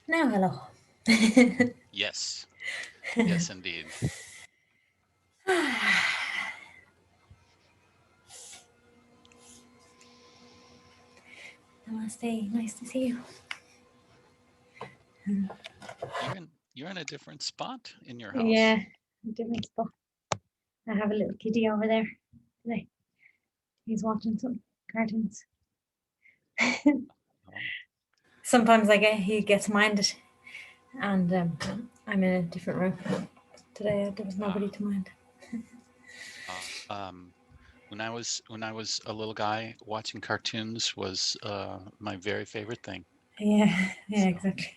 Now, hello. Yes, yes, indeed. Namaste. Nice to see you. You're in a different spot in your house. Yeah, different spot. I have a little kitty over there today. He's watching some cartoons. Oh, Sometimes he gets minded, and I'm in a different room today. There was nobody ah, to mind. when I was a little guy, watching cartoons was my very favorite thing. Yeah, yeah, So exactly.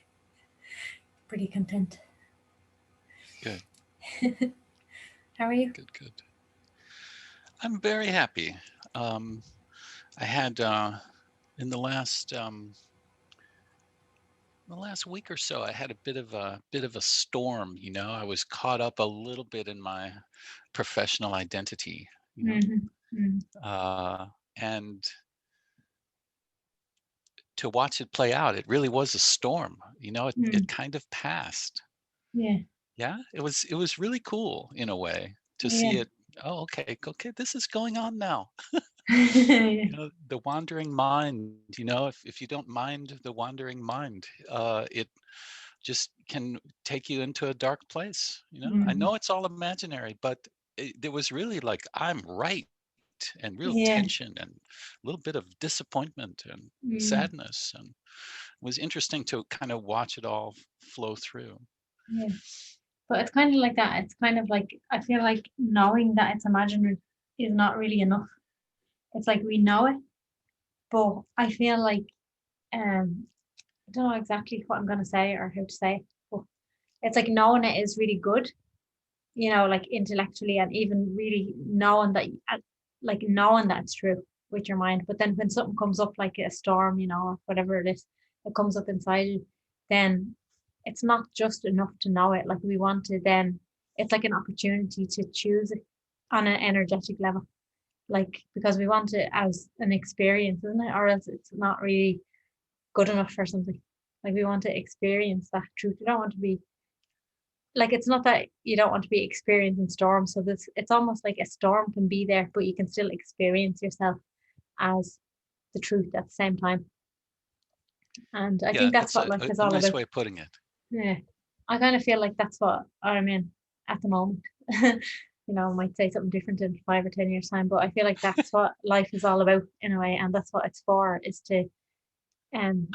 Pretty content. good, How are you? good, good. I'm very happy. Um, I had in the last week or so, I had a bit of a storm. I was caught up a little bit in my professional identity. You know, Mm-hmm. Mm-hmm. and to watch it play out, it really was a storm. It Mm. kind of passed. Yeah, Yeah, it was really cool in a way to yeah, see it. Oh, okay, okay, this is going on now. yeah, The wandering mind. If you don't mind the wandering mind, it just can take you into a dark place. I mm-hmm. know it's all imaginary, but there was really like I'm right and real Yeah, tension and a little bit of disappointment and mm, sadness, and it was interesting to kind of watch it all flow through. yeah. But it's kind of like that. It's kind of like I feel like knowing that it's imaginary is not really enough. It's like we know it, but I feel like I don't know exactly what I'm gonna say or how to say it, but it's like knowing it is really good, like intellectually and even really knowing that like knowing that it's true with your mind. But then when something comes up like a storm, or whatever it is that comes up inside you, then it's not just enough to know it. Like we want to then it's like an opportunity to choose it on an energetic level. Like because we want it as an experience, isn't it? Or else it's not really good enough for something. Like we want to experience that truth. We don't want to be like it's not that you don't want to be experiencing storms. So this it's almost like a storm can be there, but you can still experience yourself as the truth at the same time. And I Yeah, think that's that's what a, life a, is a all nice about. way of putting it. Yeah. I kind of feel like that's what I'm in at the moment. I might say something different in 5 or 10 years' time, but I feel like that's what life is all about in a way, and that's what it's for, is to um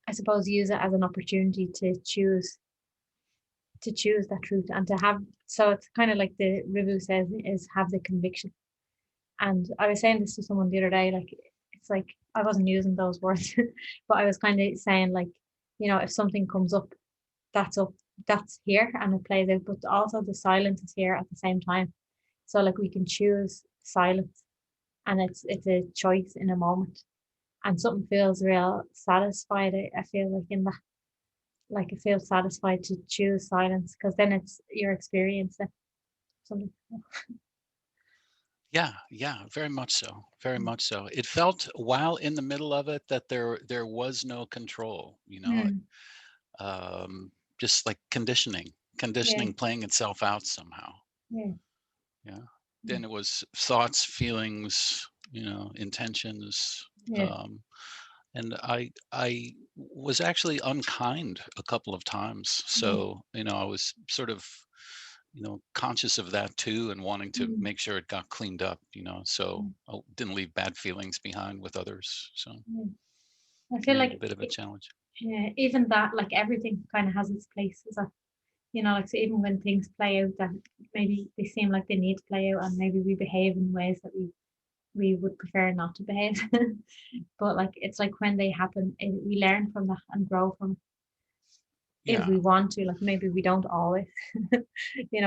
I suppose use it as an opportunity to choose that truth and to have so it's kind of like the review says is have the conviction. And I was saying this to someone the other day, like it's like I wasn't using those words, but I was kind of saying like, if something comes up, that's here and it plays out, but also the silence is here at the same time. So like we can choose silence, and it's a choice in a moment, and something feels real satisfied. I feel like in that, like it feels satisfied to choose silence because then it's your experience that something. Yeah, yeah, very much so. Very much so. It felt while in the middle of it that there was no control, Mm, just like yeah, conditioning playing itself out somehow. yeah, Yeah. mm, Then it was thoughts, feelings, intentions. yeah, Um, and I was actually unkind a couple of times. yeah, So, I was sort of, conscious of that too, and wanting to mm, make sure it got cleaned up, so mm, I didn't leave bad feelings behind with others. So yeah. I feel yeah, a like bit of a challenge. even that, like everything kind of has its place. Is that, like so even when things play out that maybe they seem like they need to play out, and maybe we behave in ways that we would prefer not to behave. But like it's like when they happen, we learn from that and grow from it if Yeah, we want to. Like maybe we don't always,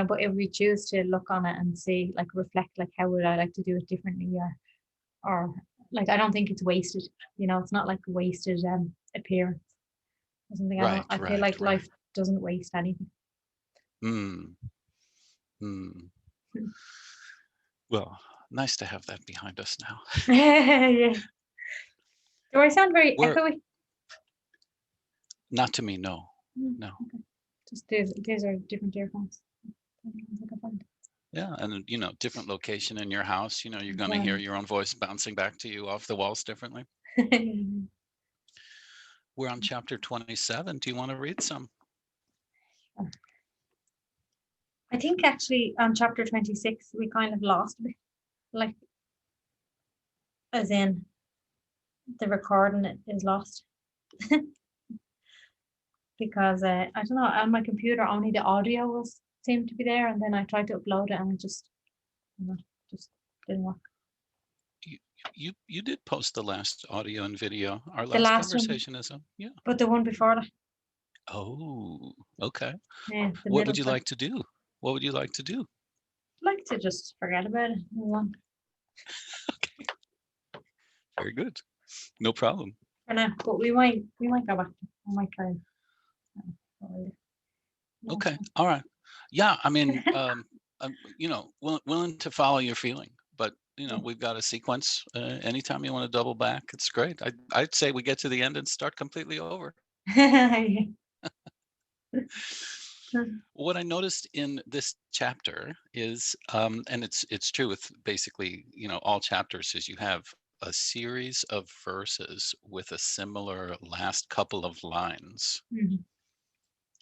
but if we choose to look on it and see, like reflect, like how would I like to do it differently, or like I don't think it's wasted. It's not like wasted appearance or something. I don't. right, I feel right, like life right. doesn't waste anything. Hmm. Hmm. Well, nice to have that behind us now. Yeah. Do I sound very We're echoey? Not to me, no. Mm, No. okay. Just these are different earphones. I can find. Yeah, and different location in your house, you're going to Yeah. hear your own voice bouncing back to you off the walls differently. We're on chapter 27. Do you want to read some? I think actually on chapter 26 we kind of lost a bit, like as in the recording is lost because I don't know, on my computer only the audio was seemed to be there, and then I tried to upload it and it just just didn't work. You did post the last audio and video. Our The last last one, conversation is on. Yeah. but the one before that, Oh, okay. yeah, the What middle would you part. like to do? What would you like to do? Like to just forget about it. Move on Okay, very good. No problem. for now, but we might go back. I might try. Okay. All right. Yeah. I mean, willing to follow your feeling, but we've got a sequence. Anytime you want to double back, it's great. I'd say we get to the end and start completely over. What I noticed in this chapter is, and it's true with basically all chapters, is you have a series of verses with a similar last couple of lines. Mhm.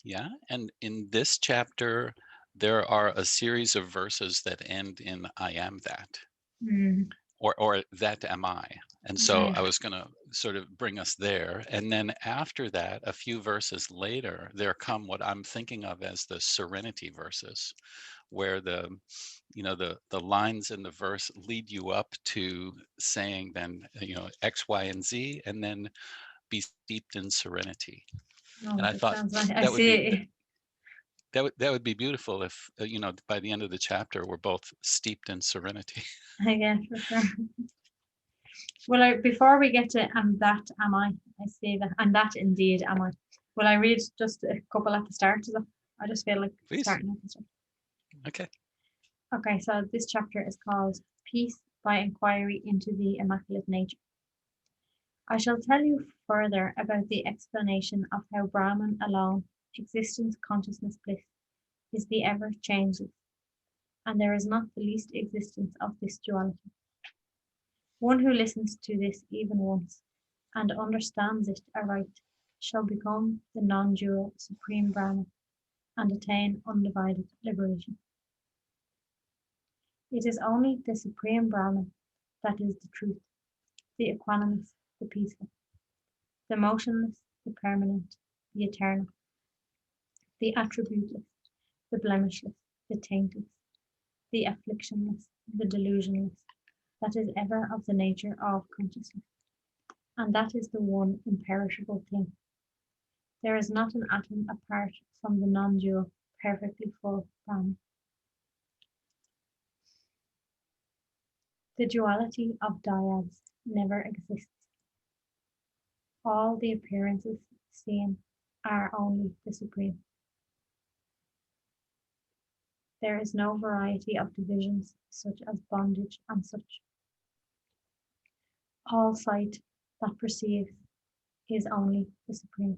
Yeah, and in this chapter, there are a series of verses that end in "I am that," Mhm. or "that am I." And so Yeah. I was going to sort of bring us there. And then after that, a few verses later, there come what I'm thinking of as the serenity verses, where the lines in the verse lead you up to saying then X, Y, and Z, and then be steeped in serenity. Oh, And I that thought sounds nice. I that would be see. that would be beautiful if by the end of the chapter we're both steeped in serenity. Yeah, for sure. Well, before we get to "and that am I say that, and that indeed am I." Will I read just a couple at the start? I just feel like Please. starting at the start. Okay. Okay, so this chapter is called "Peace by Inquiry into the Immaculate Nature." I shall tell you further about the explanation of how Brahman alone, existence, consciousness, bliss, is the ever changeless, and there is not the least existence of this duality. One who listens to this even once, and understands it aright, shall become the non-dual supreme Brahman, and attain undivided liberation. It is only the supreme Brahman that is the truth, the equanimous, the peaceful, the motionless, the permanent, the eternal, the attributeless, the blemishless, the taintless, the afflictionless, the delusionless, that is ever of the nature of consciousness, and that is the one imperishable thing. There is not an atom apart from the non-dual, perfectly full Brahman. The duality of dyads never exists. All the appearances seen are only the supreme. There is no variety of divisions such as bondage and such. All sight that perceives is only the supreme.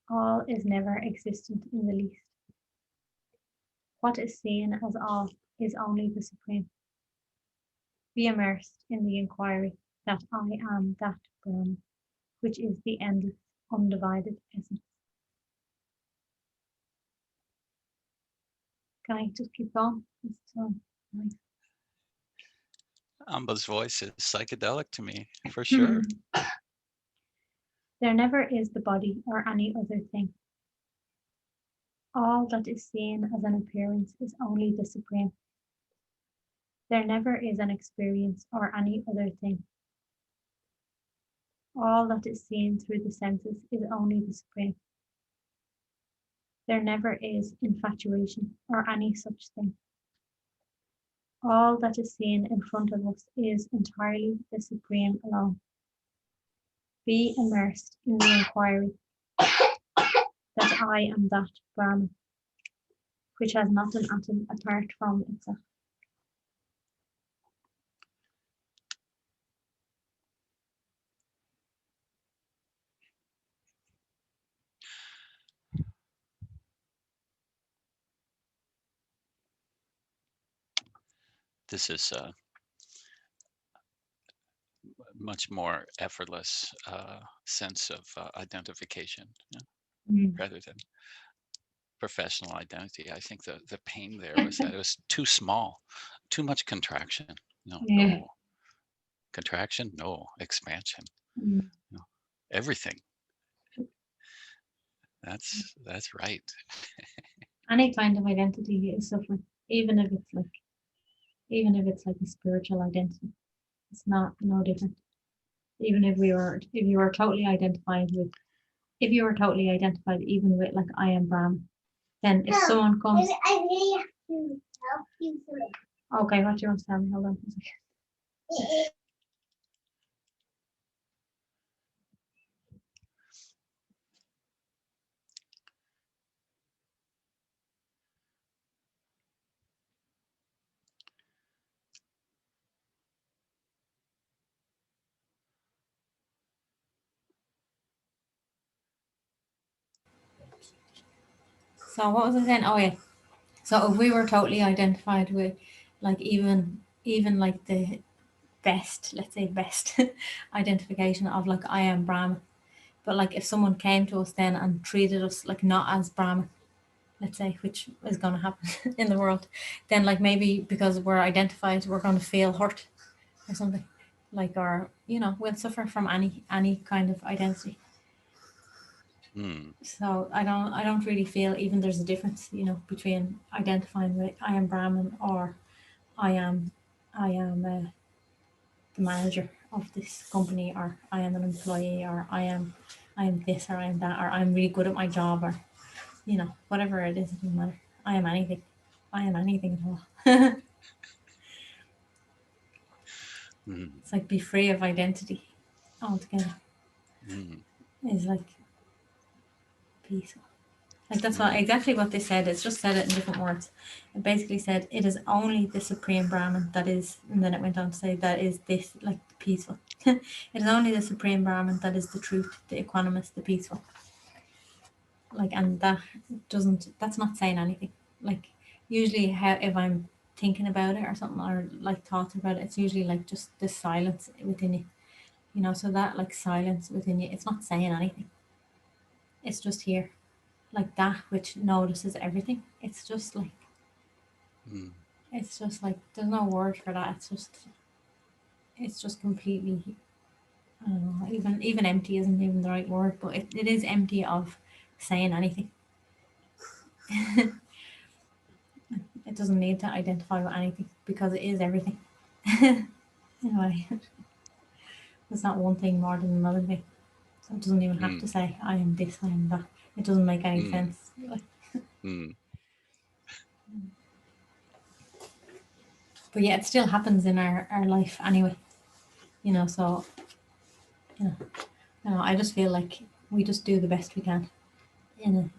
All is never existent in the least. What is seen as all is only the supreme. Be immersed in the inquiry that I am that Brahman, which is the endless, undivided essence. Can I just keep going? It's so nice. Amba's voice is psychedelic to me, for sure. There never is the body or any other thing. All that is seen as an appearance is only the supreme. There never is an experience or any other thing. All that is seen through the senses is only the supreme. There never is infatuation or any such thing. All that is seen in front of us is entirely the supreme alone. Be immersed in the inquiry that I am that Brahman, which has not an atom apart from itself. this is a much more effortless sense of identification, rather than professional identity. I think the pain there was that it was too small, too much contraction. No, Yeah. no contraction, no expansion. No, everything. That's right. Any kind of identity is suffering, even if it's like a spiritual identity. It's not no different. Even if you were totally identified with, if you were totally identified even with like I am Brahman, then if someone comes, I really have to help you for it. Okay, what do you want to tell me? Hold on a second. So what was I saying? Oh yeah. So if we were totally identified with like even like the best, let's say best identification of like I am Brahman. But like if someone came to us then and treated us like not as Brahman, let's say, which is gonna happen in the world, then like maybe because we're identified, we're gonna feel hurt or something. Like or we'll suffer from any kind of identity. Mm. So I don't really feel even there's a difference, between identifying with I am Brahmin or I am the manager of this company, or I am an employee, or I am this, or I am that, or I'm really good at my job, or whatever it is, it doesn't matter. I am anything. I am anything at all. Mm. It's like be free of identity altogether. Mm. Is like peaceful. Like that's what Mm. exactly what they said. It's just said it in different words. It basically said it is only the supreme Brahman that is, and then it went on to say that is this like peaceful. It is only the supreme Brahman that is the truth, the equanimous, the peaceful. Like, and that's not saying anything. Like, usually, how if I'm thinking about it or something, or like thoughts about it, it's usually like just the silence within you. So that like silence within you, it's not saying anything. It's just here, like that which notices everything. Mm. It's just like there's no word for that. It's just completely. I don't know. Even empty isn't even the right word, but it is empty of saying anything. It doesn't need to identify with anything because it is everything. Anyway, it's not one thing more than another thing. So it doesn't even have to Mm. say I am this, I am that. It doesn't make any Mm. sense. Like, Mm. but yeah, it still happens in our life anyway. So you know, I just feel like we just do the best we can in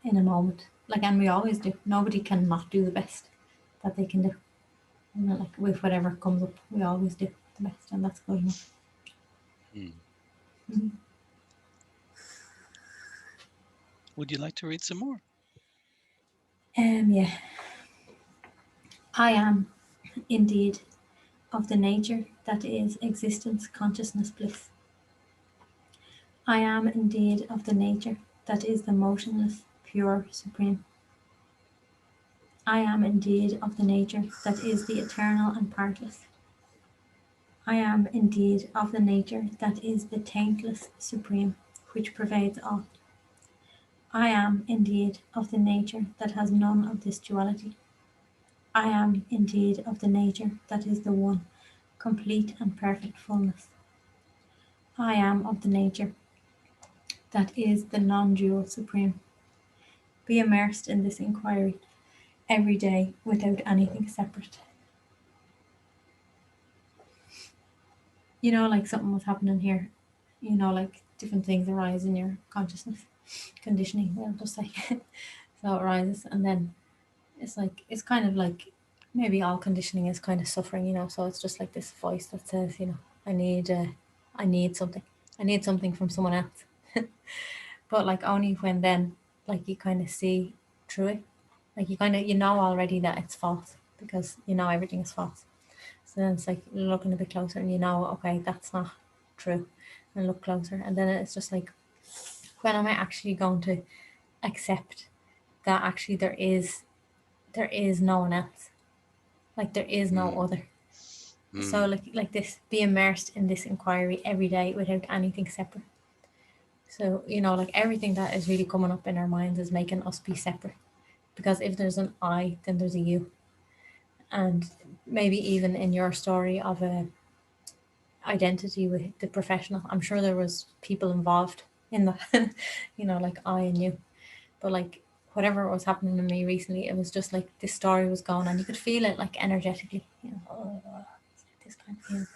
a moment. Like, and we always do. Nobody can not do the best that they can do. Like with whatever comes up, we always do the best, and that's good enough. Mm. Mhm. Would you like to read some more? Yeah, I am indeed of the nature that is existence, consciousness, bliss. I am indeed of the nature that is the motionless, pure, supreme. I am indeed of the nature that is the eternal and partless. I am indeed of the nature that is the taintless, supreme, which pervades all. I am indeed of the nature that has none of this duality. I am indeed of the nature that is the one, complete and perfect fullness. I am of the nature that is the non-dual supreme. Be immersed in this inquiry every day without anything separate. Like something was happening here. Like different things arise in your consciousness, conditioning, we'll just say. So it arises, and then it's kind of like maybe all conditioning is kind of suffering, so it's just like this voice that says, I need I need something. I need something from someone else. But like only when then like you kind of see through it. Like you kind of already that it's false because everything is false. So then it's like looking a bit closer and okay, that's not true, and look closer. And then it's just like, when am I actually going to accept that actually there is no one else? Like there is no Mm, other. So mm, like this, be immersed in this inquiry every day without anything separate. So, like everything that is really coming up in our minds is making us be separate. Because if there's an I, then there's a you. And maybe even in your story of a identity with the professional, I'm sure there was people involved in that, like I and you. But like whatever was happening to me recently, it was just like this story was going on. You could feel it like energetically, this kind of feeling.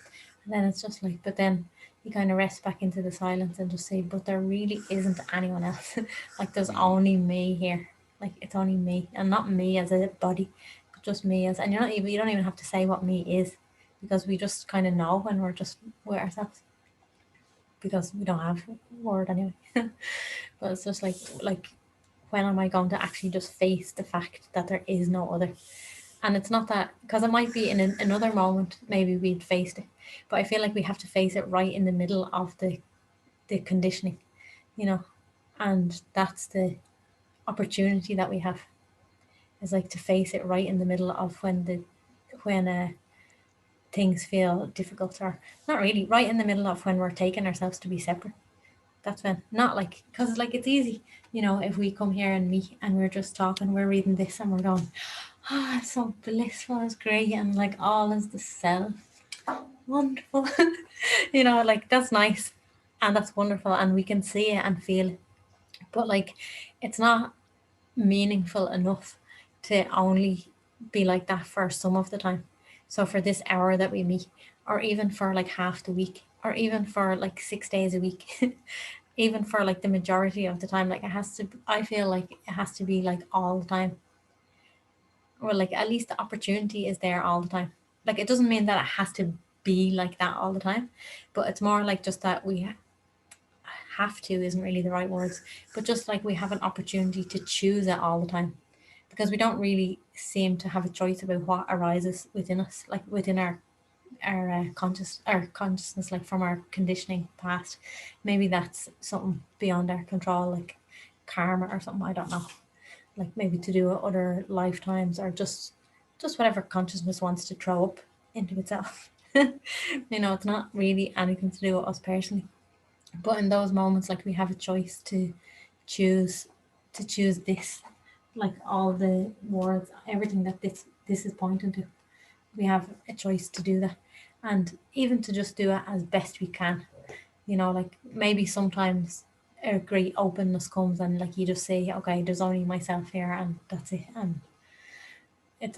And then it's just like, but then you kind of rest back into the silence and just say, but there really isn't anyone else. Like there's mm, only me here. Like it's only me, and not me as a body, but just me as. And you don't even have to say what me is, because we just kind of know when we're just with ourselves, because we don't have word anyway. But it's just like when am I going to actually just face the fact that there is no other? And it's not that, because it might be in another moment maybe we'd faced it, but I feel like we have to face it right in the middle of the conditioning, you know, and that's the opportunity that we have, is like to face it right in the middle of when things feel difficult, or not really, right in the middle of when we're taking ourselves to be separate. That's when, not like, because like it's easy, if we come here and meet and we're just talking, we're reading this and we're going, it's so blissful, it's great, and like all is the self, wonderful. Like that's nice and that's wonderful, and we can see it and feel it, but like it's not meaningful enough to only be like that for some of the time. So for this hour that we meet, or even for like half the week, or even for like 6 days a week, even for like the majority of the time, like it has to, I feel like it has to be like all the time, or like at least the opportunity is there all the time. Like it doesn't mean that it has to be like that all the time, but it's more like just that we have to, isn't really the right words, but just like we have an opportunity to choose it all the time, because we don't really seem to have a choice about what arises within us, like within our consciousness, like from our conditioning past. Maybe that's something beyond our control, like karma or something, I don't know, like maybe to do with other lifetimes, or just whatever consciousness wants to throw up into itself. It's not really anything to do with us personally, but in those moments, like we have a choice choose to choose this, like all the words, everything that this is pointing to, we have a choice to do that, and even to just do it as best we can. Like maybe sometimes a great openness comes, and like you just say, okay, there's only myself here and that's it, and it's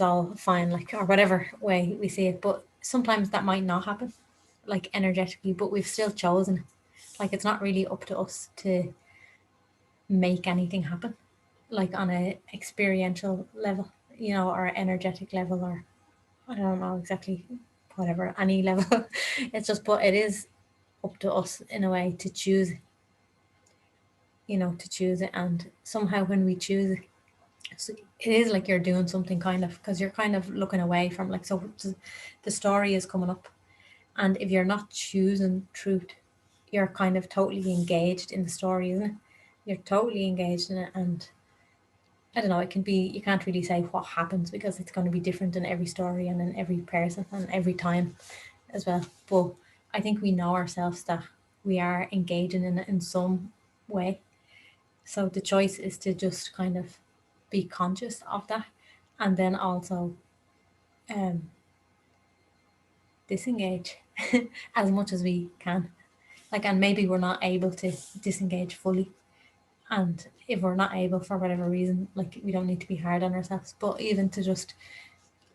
all fine, like, or whatever way we see it. But sometimes that might not happen, like energetically, but we've still chosen it. Like it's not really up to us to make anything happen, like on a experiential level, or energetic level, or I don't know exactly, whatever, any level. It's just, but it is up to us in a way to choose, to choose it. And somehow when we choose it, so it is like you're doing something, kind of, because you're kind of looking away from, like, so the story is coming up, and if you're not choosing truth, you're kind of totally engaged in the story, isn't it? You're totally engaged in it, and I don't know, it can be, you can't really say what happens, because it's going to be different in every story and in every person and every time as well. But I think we know ourselves that we are engaging in it in some way. So the choice is to just kind of be conscious of that, and then also um, disengage as much as we can. Like, and maybe we're not able to disengage fully. And if we're not able for whatever reason, like we don't need to be hard on ourselves, but even to just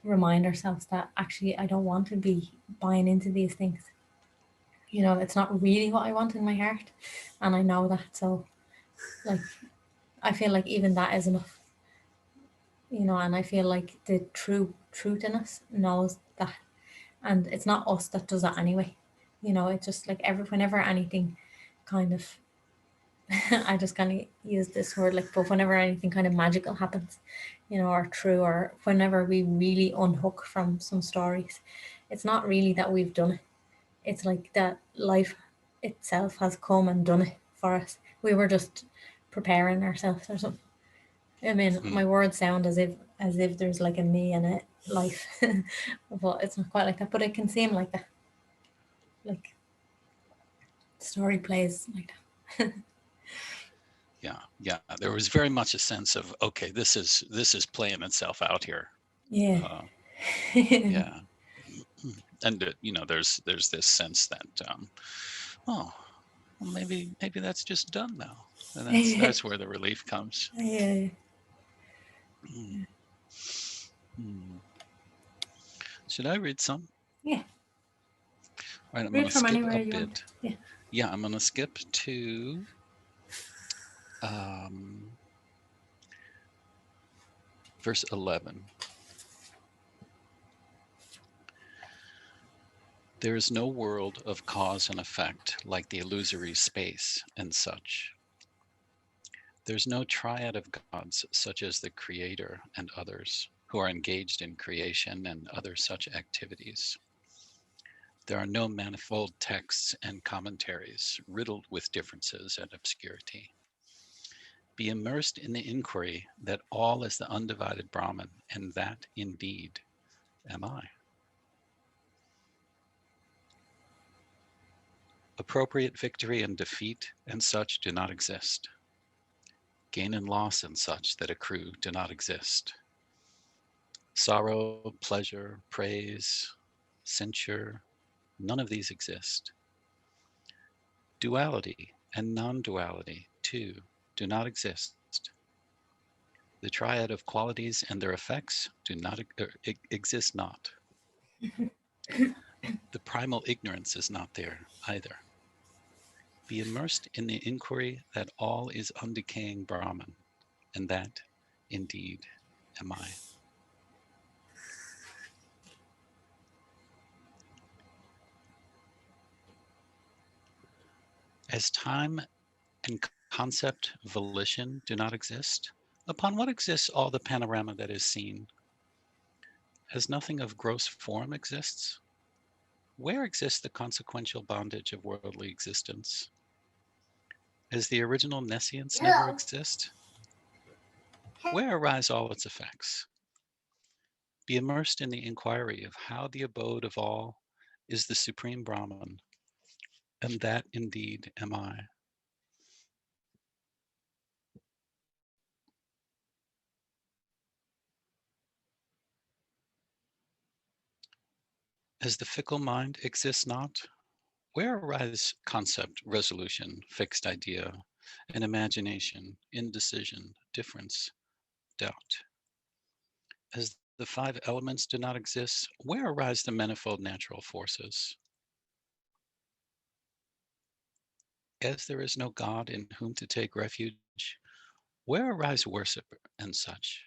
remind ourselves that actually I don't want to be buying into these things. It's not really what I want in my heart. And I know that. So, like, I feel like even that is enough, and I feel like the true truth in us knows that. And it's not us that does it anyway. It's just like whenever anything kind of I just kind of use this word like, but whenever anything kind of magical happens, you know, or true, or whenever we really unhook from some stories, it's not really that we've done it. It's like that life itself has come and done it for us. We were just preparing ourselves or something. I mean, my words sound as if there's like a me and a life, but it's not quite like that. But it can seem like that, like story plays like that. Yeah. There was very much a sense of, okay, this is playing itself out here. Yeah. Yeah. And there's this sense that oh, well, maybe that's just done now, and that's where the relief comes. Yeah. Mm. Mm. Should I read some? Yeah. All right, I'm Read going to from skip anywhere a you want. bit. Yeah. Yeah, I'm going to skip to verse 11. There is no world of cause and effect like the illusory space and such. There's no triad of gods such as the Creator and others who are engaged in creation and other such activities. There are no manifold texts and commentaries riddled with differences and obscurity. Be immersed in the inquiry that all is the undivided Brahman, and that indeed am I. Appropriate victory and defeat and such do not exist. Gain and loss and such that accrue do not exist. Sorrow, pleasure, praise, censure, none of these exist. Duality and non-duality, too, do not exist. The triad of qualities and their effects do not exist not. The primal ignorance is not there either. Be immersed in the inquiry that all is undecaying Brahman, and that indeed am I. As time and concept volition do not exist, upon what exists all the panorama that is seen? As nothing of gross form exists, where exists the consequential bondage of worldly existence? As the original nescience never exist, where arise all its effects? Be immersed in the inquiry of how the abode of all is the supreme Brahman, and that indeed am I. As the fickle mind exists not, where arise concept, resolution, fixed idea, and imagination, indecision, difference, doubt? As the five elements do not exist, where arise the manifold natural forces? As there is no God in whom to take refuge, where arise worship and such?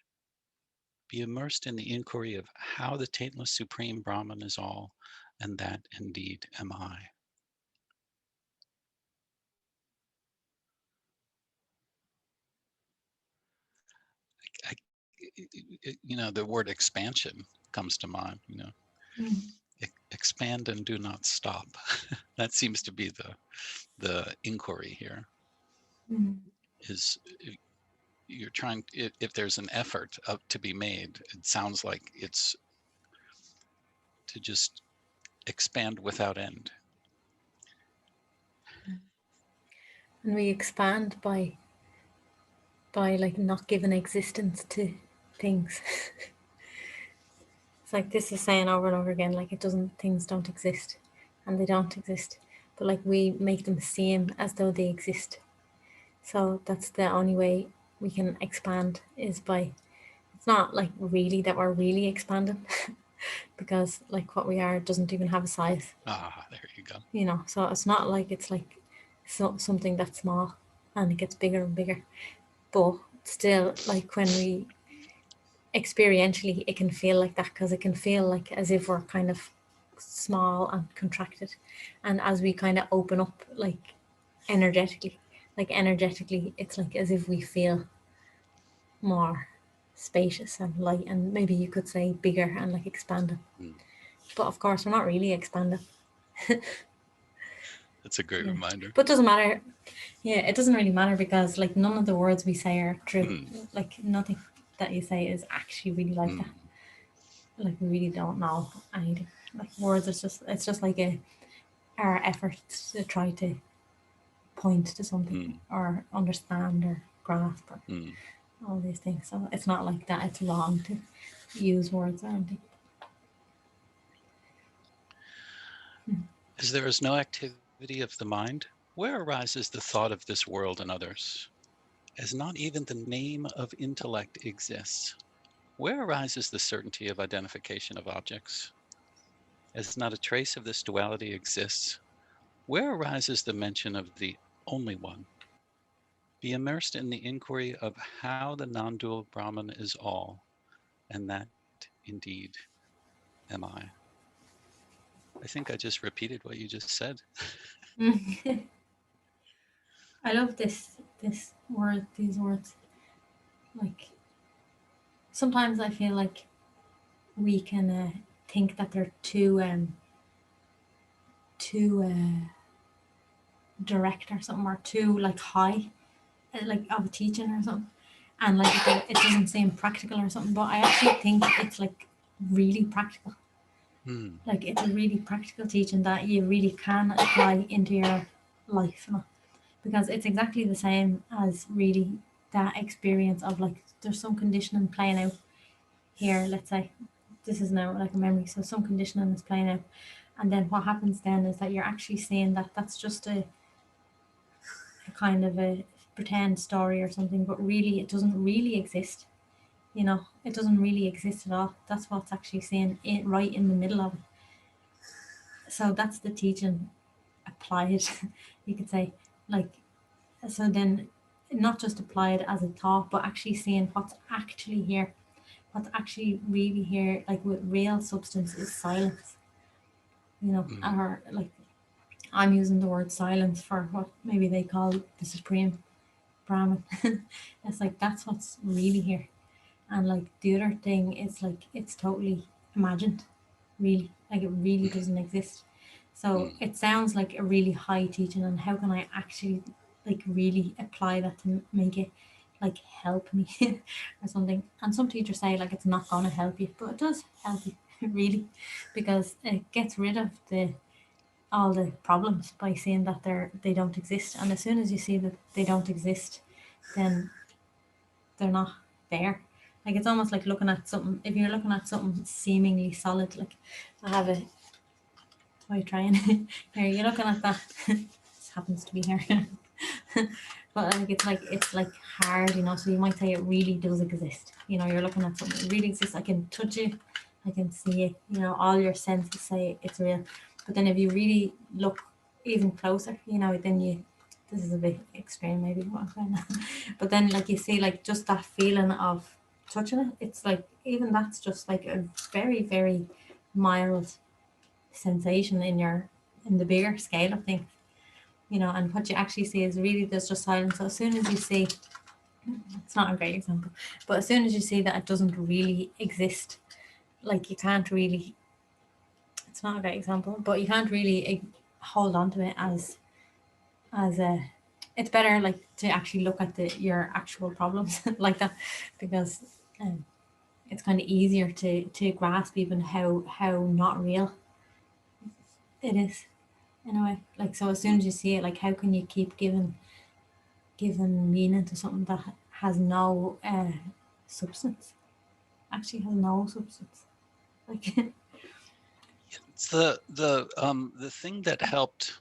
Be immersed in the inquiry of how the taintless supreme Brahman is all, and that indeed am I. I the word expansion comes to mind, expand and do not stop. That seems to be the inquiry here. Is you're trying, if there's an effort to be made, it sounds like it's to just expand without end. And we expand by like not giving existence to things. It's like this is saying over and over again, like things don't exist, and they don't exist, but like we make them seem as though they exist. So that's the only way we can expand, is by, it's not like really that we're really expanding, because like what we are doesn't even have a size. There you go. So it's not like it's like something that's small and it gets bigger and bigger, but still, like when we experientially, it can feel like that, because it can feel like as if we're kind of small and contracted, and as we kind of open up, like energetically, like energetically, it's like as if we feel more spacious and light, and maybe you could say bigger and like expanded. Mm. But of course, we're not really expanded. That's a great Yeah, reminder. but it doesn't matter. Yeah, it doesn't really matter because like none of the words we say are true. Mm. Like nothing that you say is actually really like that. Mm. Like we really don't know anything. Like words, it's just like a our efforts to try to point to something Mm. or understand or grasp or Mm. all these things. So it's not like that. It's wrong to use words or anything. As there is no activity of the mind, where arises the thought of this world and others? As not even the name of intellect exists, where arises the certainty of identification of objects? As not a trace of this duality exists, where arises the mention of the only one? Be immersed in the inquiry of how the non dual Brahman is all, and that indeed am I. I think I just repeated what you just said. I love this word, these words. Like sometimes I feel like we can think that they're too direct or something, or too like high, like of teaching or something, and like it doesn't seem practical or something. But I actually think it's like really practical. Hmm. Like it's a really practical teaching that you really can apply into your life, you know? Because it's exactly the same as really that experience of like there's some conditioning playing out here. Let's say this is now like a memory, so some conditioning is playing out, and then what happens then is that you're actually seeing that that's just a kind of a pretend story or something, but really it doesn't really exist. You know, it doesn't really exist at all. That's what's actually saying it right in the middle of it. So that's the teaching applied, you could say. Like, so then not just applied as a thought, but actually seeing what's actually here, what's actually really here, like with real substance is silence, you know, Mm. or like I'm using the word silence for what maybe they call the supreme Brahman. It's like that's what's really here. And like the other thing is like it's totally imagined, really. Like it really doesn't exist. So Mm. it sounds like a really high teaching, and how can I actually like really apply that to make it like help me or something? And some teachers say like it's not gonna help you, but it does help you really, because it gets rid of the all the problems by saying that they don't exist. And as soon as you see that they don't exist, then they're not there. Like it's almost like looking at something. If you're looking at something seemingly solid, like I have a toy train here, you're looking at that. This happens to be here, but like it's like hard, you know. So you might say it really does exist. You know, you're looking at something. It really exists. I can touch it. I can see it. You know, all your senses say it's real. But then if you really look even closer, you know, then you. This is a bit extreme, maybe what I'm saying. But then, like you see, like just that feeling of touching it. It's like even that's just like a very very mild sensation in the bigger scale of things, you know. And what you actually see is really there's just silence. So as soon as you see, it's not a great example, but as soon as you see that it doesn't really exist, like you can't really, it's not a great example, but you can't really hold on to it as a, it's better like to actually look at your actual problems like that, because um, it's kind of easier to grasp even how not real it is in a way. Like so as soon Mm. as you see it, like how can you keep giving meaning to something that has no substance, actually has no substance, like It's the thing that helped,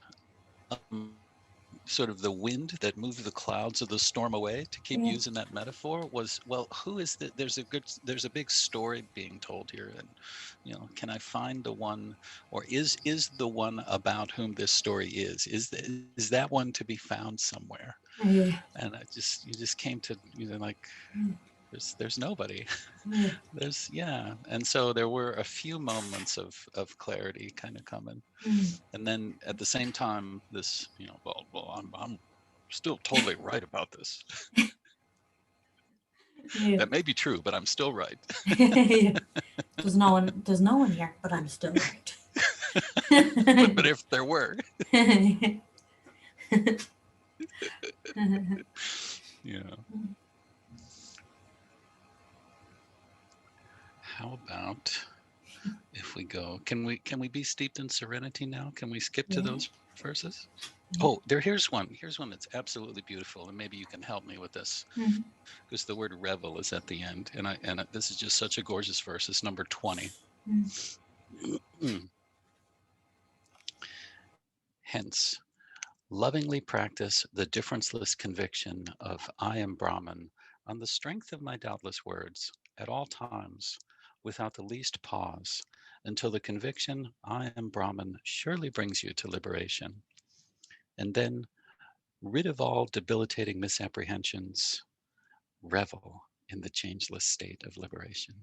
sort of the wind that moved the clouds of the storm away, to keep yeah, using that metaphor, was, well, who is the, there's a big story being told here, and can I find the one, or is the one about whom this story is that one to be found somewhere? yeah, And you just came to, like, there's nobody. yeah, There's, yeah. And so there were a few moments of clarity kind of coming, mm, and then at the same time, this, well, I'm still totally right about this. Yeah. That may be true, but I'm still right. Yeah. There's no one here, but I'm still right. But if there were, yeah. How about if we go? Can we be steeped in serenity now? Can we skip to Yeah. those verses? Yeah. Oh, here's one. Here's one that's absolutely beautiful, and maybe you can help me with this, Mhm. because the word revel is at the end, and this is just such a gorgeous verse. It's number 20. Hence, lovingly practice the differenceless conviction of I am Brahman on the strength of my doubtless words at all times, without the least pause, until the conviction I am Brahman surely brings you to liberation. And then, rid of all debilitating misapprehensions, revel in the changeless state of liberation.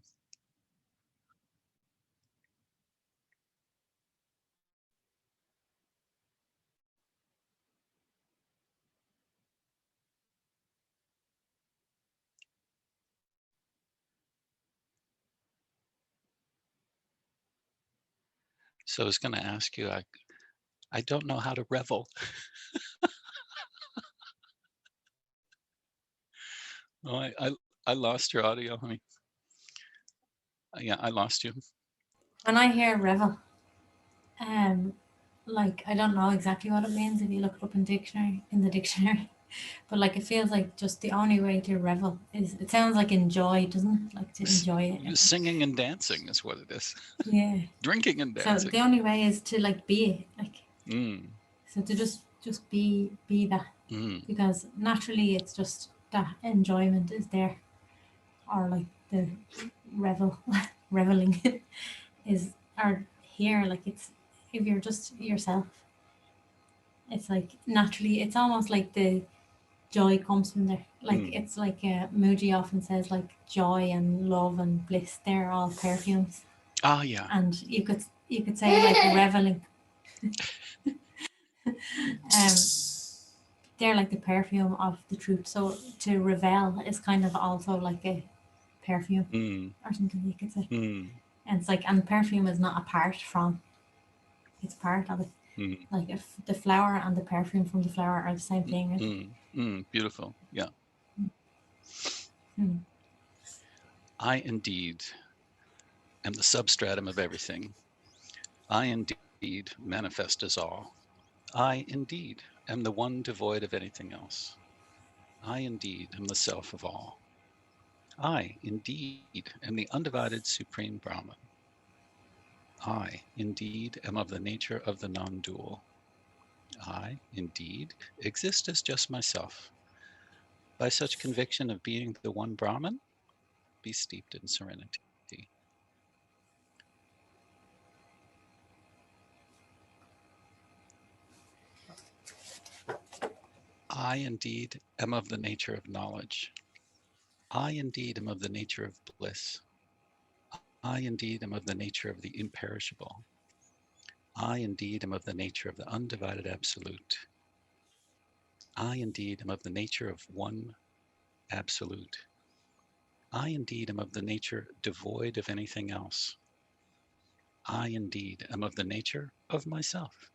So I was going to ask you, I don't know how to revel. Oh, I lost your audio, honey. Yeah, I lost you. When I hear revel, um, like I don't know exactly what it means if you look it up in the dictionary, but like it feels like just the only way to revel is it sounds like enjoy, doesn't it? Like to enjoy it. Like, Singing and dancing is what it is. yeah. Drinking and So dancing. the only way is to like be it, like Mm, so to just be that, mm, because naturally it's just that enjoyment is there, or like the revel reveling is are here, like it's if you're just yourself, it's like naturally it's almost like the joy comes from there, like mm. it's like Muji often says like joy and love and bliss, they're all perfumes, Oh, yeah. and you could say like reveling, um they're like the perfume of the truth. So to revel is kind of also like a perfume Mm, or something you could say. mm, And it's like, and perfume is not apart from, it's part of it. mm, Like if the flower and the perfume from the flower are the same thing, right? Beautiful. Yeah. Mm. I indeed am the substratum of everything. I indeed manifest as all. I indeed am the one devoid of anything else. I indeed am the self of all. I indeed am the undivided supreme Brahman. I indeed am of the nature of the non dual. I indeed exist as just myself. By such conviction of being the one Brahman, be steeped in serenity. I indeed am of the nature of knowledge. I indeed am of the nature of bliss. I indeed am of the nature of the imperishable. I indeed am of the nature of the undivided absolute. I indeed am of the nature of one absolute. I indeed am of the nature devoid of anything else. I indeed am of the nature of myself.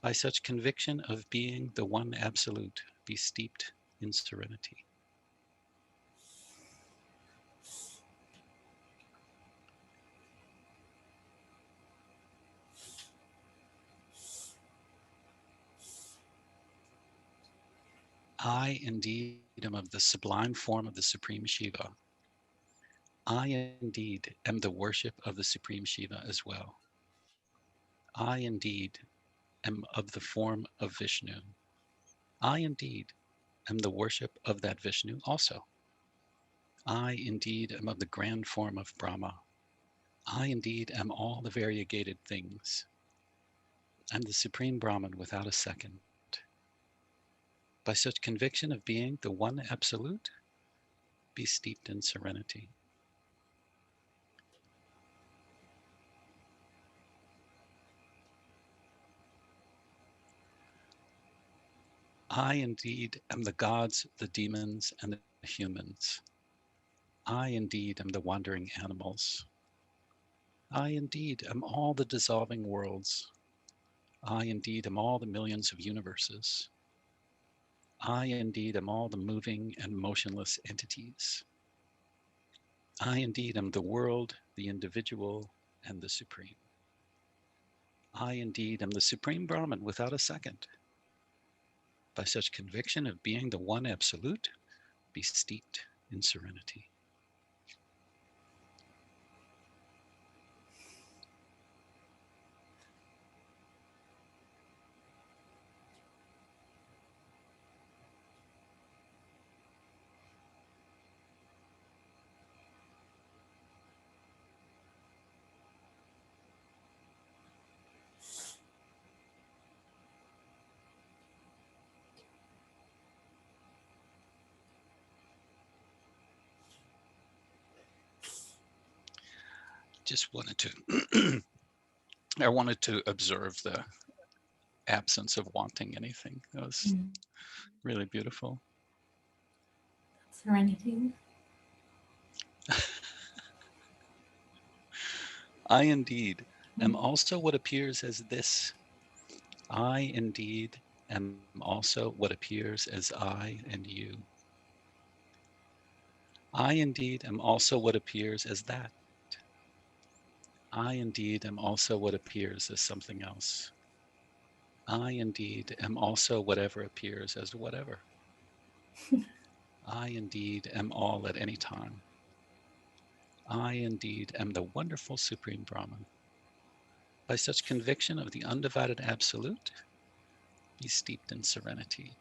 By such conviction of being the one absolute, be steeped in serenity. I indeed am of the sublime form of the Supreme Shiva. I indeed am the worship of the Supreme Shiva as well. I indeed am of the form of Vishnu. I indeed am the worship of that Vishnu also. I indeed am of the grand form of Brahma. I indeed am all the variegated things. I'm the Supreme Brahman without a second. By such conviction of being the one absolute, be steeped in serenity. I indeed am the gods, the demons, and the humans. I indeed am the wandering animals. I indeed am all the dissolving worlds. I indeed am all the millions of universes. I indeed am all the moving and motionless entities. I indeed am the world, the individual, and the supreme. I indeed am the supreme Brahman without a second. By such conviction of being the one absolute, be steeped in serenity. Just wanted to, I wanted to observe the absence of wanting anything. That was really beautiful. Serenity. I indeed am also what appears as this. I indeed am also what appears as I and you. I indeed am also what appears as that. I indeed am also what appears as something else. I indeed am also whatever appears as whatever. I indeed am all at any time. I indeed am the wonderful Supreme Brahman. By such conviction of the undivided absolute, be steeped in serenity.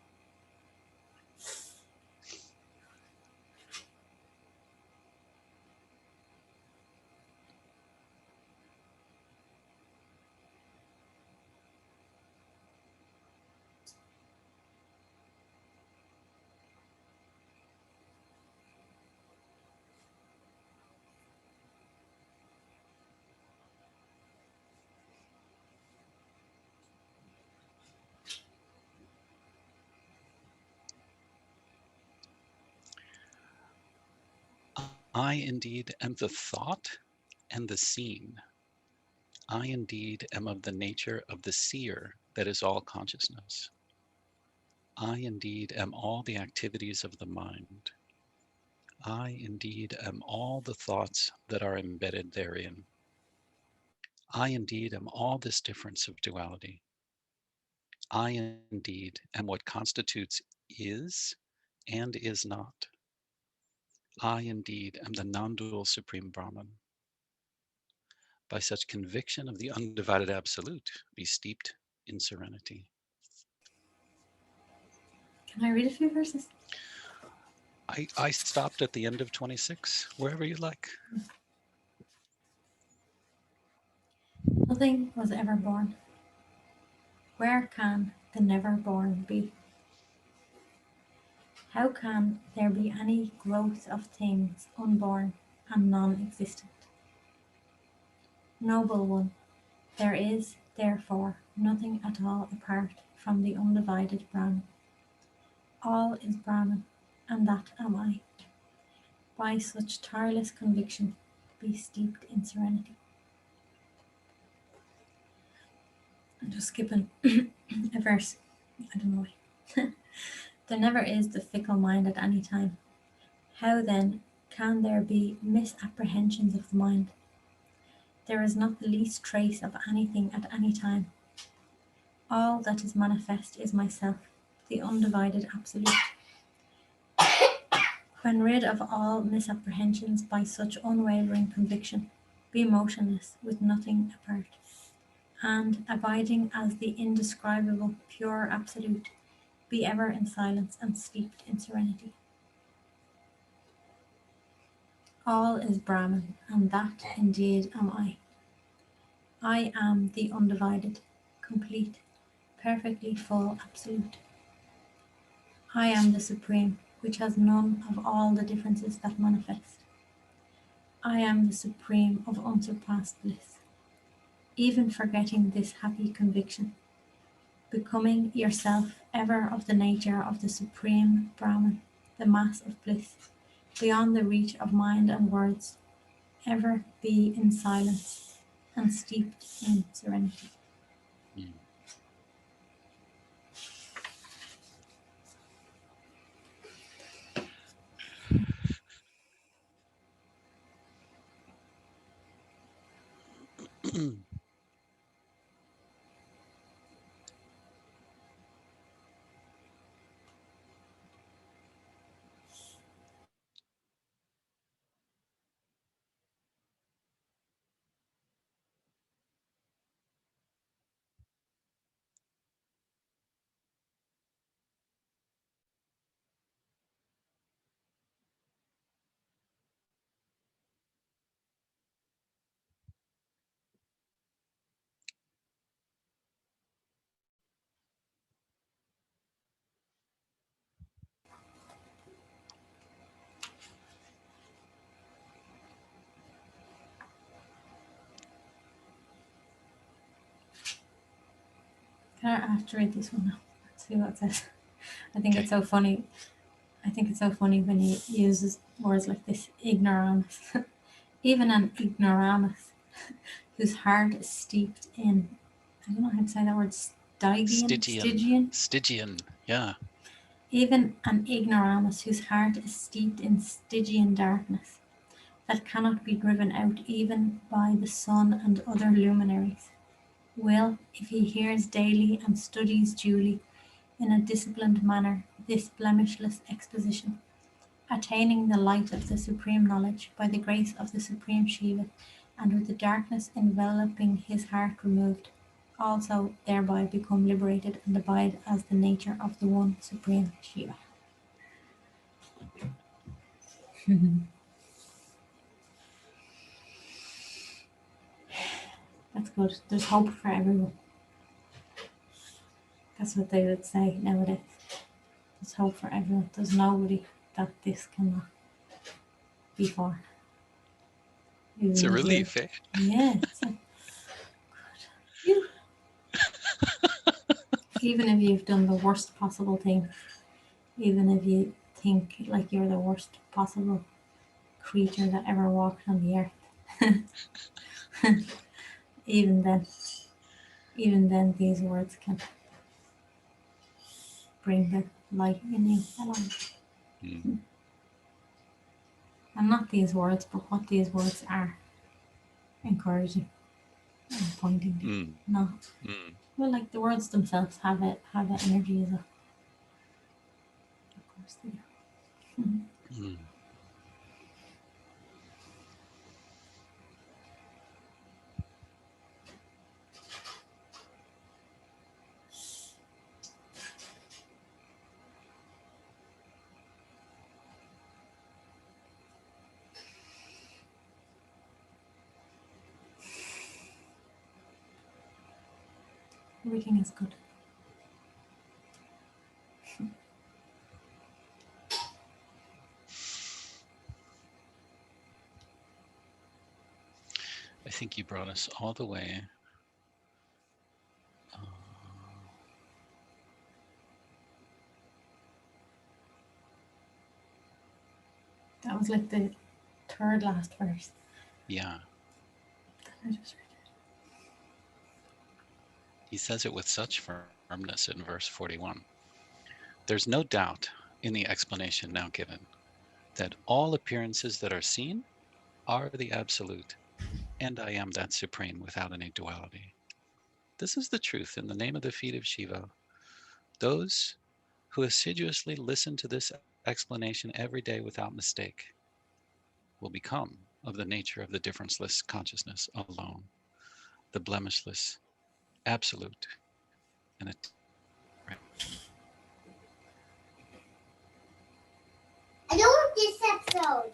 I indeed am the thought and the seen. I indeed am of the nature of the seer that is all consciousness. I indeed am all the activities of the mind. I indeed am all the thoughts that are embedded therein. I indeed am all this difference of duality. I indeed am what constitutes is and is not. I indeed am the non-dual Supreme Brahman. By such conviction of the undivided absolute, be steeped in serenity. Can I read a few verses? I stopped at the end of 26, wherever you like. Nothing was ever born. Where can the never born be? How can there be any growth of things unborn and non existent? Noble one, there is, therefore, nothing at all apart from the undivided Brahman. All is Brahman, and that am I. By such tireless conviction, be steeped in serenity. I'm just skipping a verse. I don't know why. There never is the fickle mind at any time. How then can there be misapprehensions of the mind? There is not the least trace of anything at any time. All that is manifest is myself, the undivided absolute. When rid of all misapprehensions by such unwavering conviction, be motionless with nothing apart, and abiding as the indescribable pure absolute, be ever in silence and steeped in serenity. All is Brahman, and that indeed am I. I am the undivided, complete, perfectly full absolute. I am the supreme, which has none of all the differences that manifest. I am the supreme of unsurpassed bliss. Even forgetting this happy conviction, becoming yourself ever of the nature of the supreme Brahman, the mass of bliss, beyond the reach of mind and words, ever be in silence and steeped in serenity. Mm. Can I have to read this one now? Let's see what it says. I think Okay. it's so funny. I think it's so funny when he uses words like this, ignoramus. Even an ignoramus whose heart is steeped in, I don't know how to say that word, Stygian. Yeah. Even an ignoramus whose heart is steeped in Stygian darkness, that cannot be driven out even by the sun and other luminaries, will, if he hears daily and studies duly, in a disciplined manner, this blemishless exposition, attaining the light of the supreme knowledge by the grace of the supreme Shiva, and with the darkness enveloping his heart removed, also thereby become liberated and abide as the nature of the one supreme Shiva. That's good. There's hope for everyone. That's what they would say nowadays. There's hope for everyone. There's nobody that this cannot be for. It's a Even if you, relief, eh? yeah, it's like, phew. Even if you've done the worst possible thing, even if you think like you're the worst possible creature that ever walked on the earth, even then, even then, these words can bring the light in you along. Mm. And not these words, but what these words are encouraging and pointing to. Mm. No, Mm. well, like the words themselves have it, have an energy as well. Of course they do. Mm. Everything is good. I think you brought us all the way. That was like the third last verse. Yeah. I just read it. He says it with such firmness in verse 41. There's no doubt in the explanation now given that all appearances that are seen are the absolute, and I am that supreme without any duality. This is the truth in the name of the feet of Shiva. Those who assiduously listen to this explanation every day without mistake will become of the nature of the differenceless consciousness alone, the blemishless absolute, and a I don't want this episode.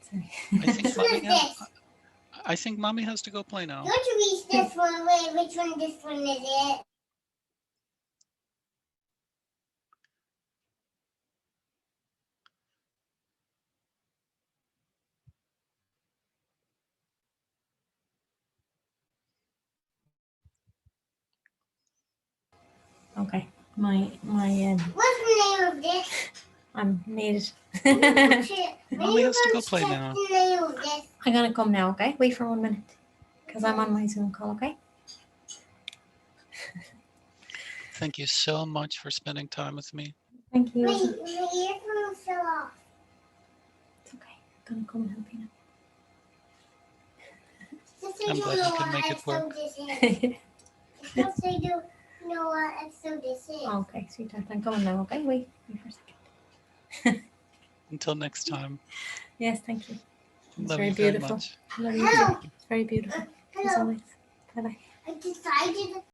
Sorry. I think Which one mommy is has, this? I think mommy has to go play now. Don't you reach this one? Wait, which one? This one is it? Okay. My What's the name of this? I'm needed. Mommy has to go play now. What's the name of this? I'm gonna come now, okay? Wait for 1 minute. Because I'm on my Zoom call, okay? Thank you so much for spending time with me. Thank you. My It's earphones fell off. okay. I'm gonna come and help you Just I'm so glad you you know can what make it episode work. this is. now. Just so you know what episode this is. Okay, sweetheart. I'm coming now, okay? Wait for a second. Until next time. Yes, thank you. It's Love very you very beautiful. much. Love you Hello. too. It's very beautiful. As Hello. always. Bye bye. I decided